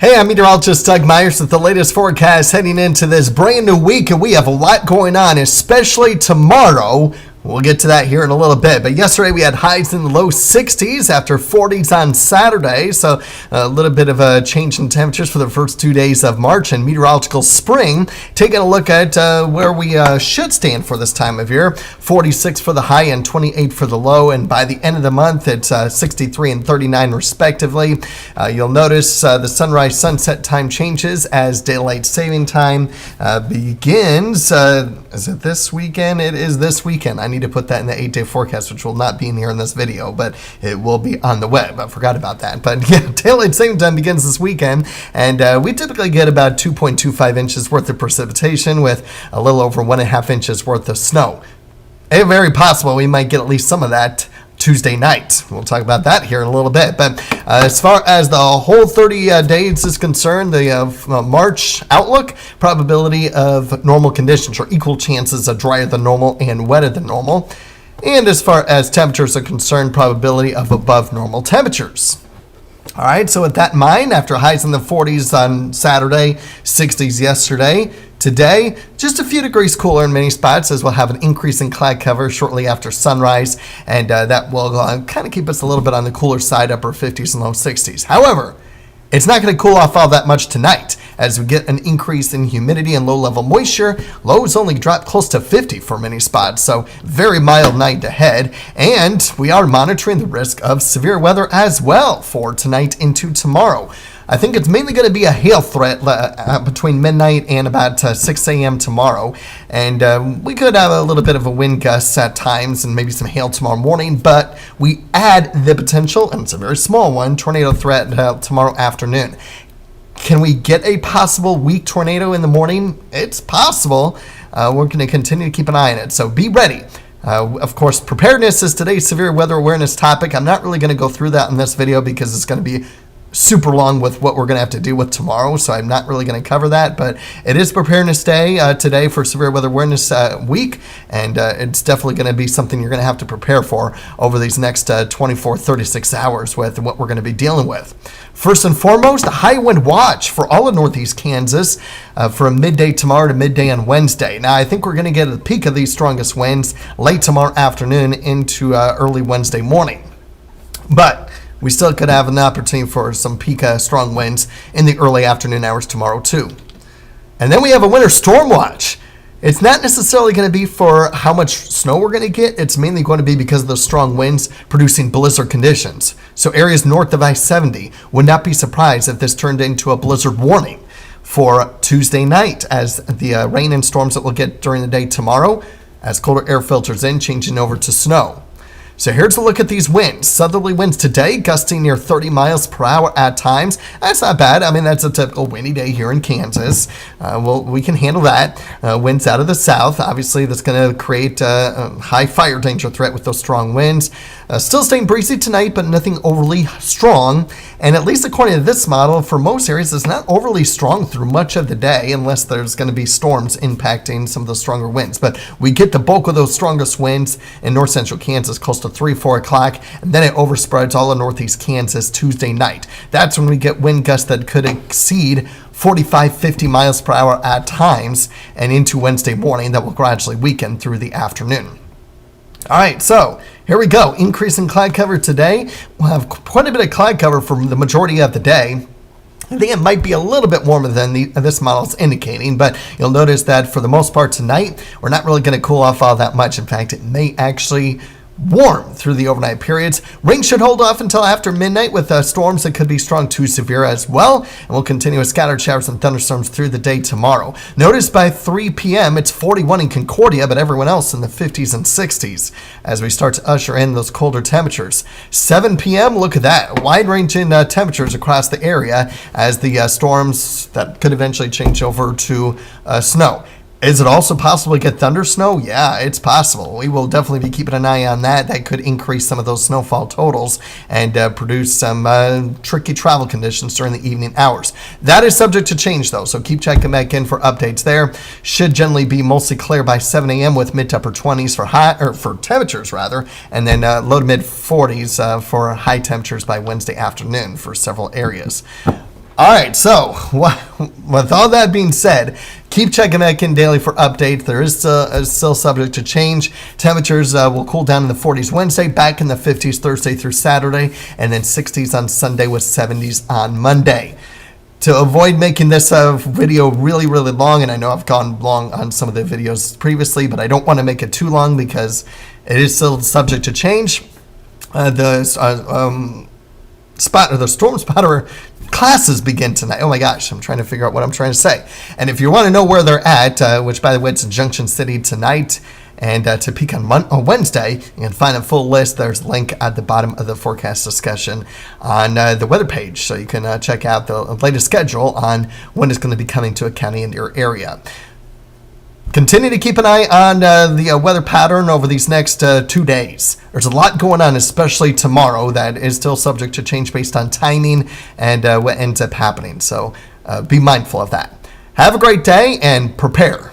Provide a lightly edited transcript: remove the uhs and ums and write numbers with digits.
Hey, I'm meteorologist Doug Myers with the latest forecast heading into this brand new week, and we have a lot going on, especially tomorrow. We'll get to that here in a little bit. But yesterday we had highs in the low 60s after 40s on Saturday. So a little bit of a change in temperatures for the first 2 days of March and meteorological spring. Taking a look at where we should stand for this time of year. 46 for the high and 28 for the low. And by the end of the month, it's 63 and 39 respectively. You'll notice the sunrise sunset time changes as daylight saving time begins. Is it this weekend? It is this weekend. I need to put that in the 8-day forecast, which will not be in here in this video, but it will be on the web. I forgot about that. But yeah, daylight saving time begins this weekend, and we typically get about 2.25 inches worth of precipitation with a little over 1.5 inches worth of snow. It's very possible we might get at least some of that Tuesday night. We'll talk about that here in a little bit. But as far as the whole 30 days is concerned, the March outlook, probability of normal conditions or equal chances of drier than normal and wetter than normal. And as far as temperatures are concerned, probability of above normal temperatures. All right, so with that in mind, after highs in the 40s on Saturday, 60s yesterday, today, just a few degrees cooler in many spots as we'll have an increase in cloud cover shortly after sunrise, and that will kind of keep us a little bit on the cooler side, upper 50s and low 60s. However, it's not going to cool off all that much tonight as we get an increase in humidity and low-level moisture. Lows only drop close to 50 for many spots, so very mild night ahead. And we are monitoring the risk of severe weather as well for tonight into tomorrow. I think it's mainly going to be a hail threat between midnight and about 6 a.m. tomorrow. And we could have a little bit of a wind gust at times and maybe some hail tomorrow morning. But we add the potential, and it's a very small one, tornado threat tomorrow afternoon. Can we get a possible weak tornado in the morning? It's possible. We're going to continue to keep an eye on it. So be ready. Of course, preparedness is today's severe weather awareness topic. I'm not really going to go through that in this video because it's going to be super long with what we're going to have to do with tomorrow, so I'm not really going to cover that, but it is Preparedness Day today for Severe Weather Awareness Week, and it's definitely going to be something you're going to have to prepare for over these next 36 hours with what we're going to be dealing with. First and foremost, a high wind watch for all of northeast Kansas from midday tomorrow to midday on Wednesday. Now, I think we're going to get a peak of these strongest winds late tomorrow afternoon into early Wednesday morning, but we still could have an opportunity for some peak strong winds in the early afternoon hours tomorrow too. And then we have a winter storm watch. It's not necessarily going to be for how much snow we're going to get. It's mainly going to be because of the strong winds producing blizzard conditions. So areas north of I-70 would not be surprised if this turned into a blizzard warning for Tuesday night as the rain and storms that we'll get during the day tomorrow as colder air filters in, changing over to snow. So here's a look at these winds. Southerly winds today gusting near 30 miles per hour at times. That's not bad. I mean, that's a typical windy day here in Kansas. We can handle that. Winds out of the south. Obviously, that's going to create a high fire danger threat with those strong winds. Still staying breezy tonight, but nothing overly strong. And at least according to this model, for most areas, it's not overly strong through much of the day unless there's going to be storms impacting some of the stronger winds. But we get the bulk of those strongest winds in north central Kansas close to 3-4 o'clock, and then it overspreads all of northeast Kansas Tuesday night. That's when we get wind gusts that could exceed 45-50 miles per hour at times, and into Wednesday morning that will gradually weaken through the afternoon. All right, so here we go. Increase in cloud cover today. We'll have quite a bit of cloud cover for the majority of the day. I think it might be a little bit warmer than this model is indicating, but you'll notice that for the most part tonight, we're not really going to cool off all that much. In fact, it may actually warm through the overnight periods. Rain should hold off until after midnight with storms that could be strong to severe as well. And we'll continue with scattered showers and thunderstorms through the day tomorrow. Notice by 3 p.m. it's 41 in Concordia, but everyone else in the 50s and 60s as we start to usher in those colder temperatures. 7 p.m., look at that. Wide range in temperatures across the area as the storms that could eventually change over to snow. Is it also possible to get thunder snow? Yeah, it's possible. We will definitely be keeping an eye on that. That could increase some of those snowfall totals and produce some tricky travel conditions during the evening hours. That is subject to change, though, so keep checking back in for updates there. Should generally be mostly clear by 7 a.m. with mid to upper 20s for temperatures, rather, and then low to mid 40s for high temperatures by Wednesday afternoon for several areas. All right, so with all that being said, keep checking back in daily for updates. There is still subject to change. Temperatures will cool down in the 40s Wednesday, back in the 50s Thursday through Saturday, and then 60s on Sunday with 70s on Monday. To avoid making this video really, really long, and I know I've gone long on some of the videos previously, but I don't want to make it too long because it is still subject to change. The storm spotter classes begin tonight. Oh my gosh, I'm trying to figure out what I'm trying to say. And if you want to know where they're at, which by the way, it's in Junction City tonight and to peak on Wednesday, you can find a full list. There's a link at the bottom of the forecast discussion on the weather page. So you can check out the latest schedule on when it's going to be coming to a county in your area. Continue to keep an eye on the weather pattern over these next 2 days. There's a lot going on, especially tomorrow, that is still subject to change based on timing and what ends up happening. So be mindful of that. Have a great day and prepare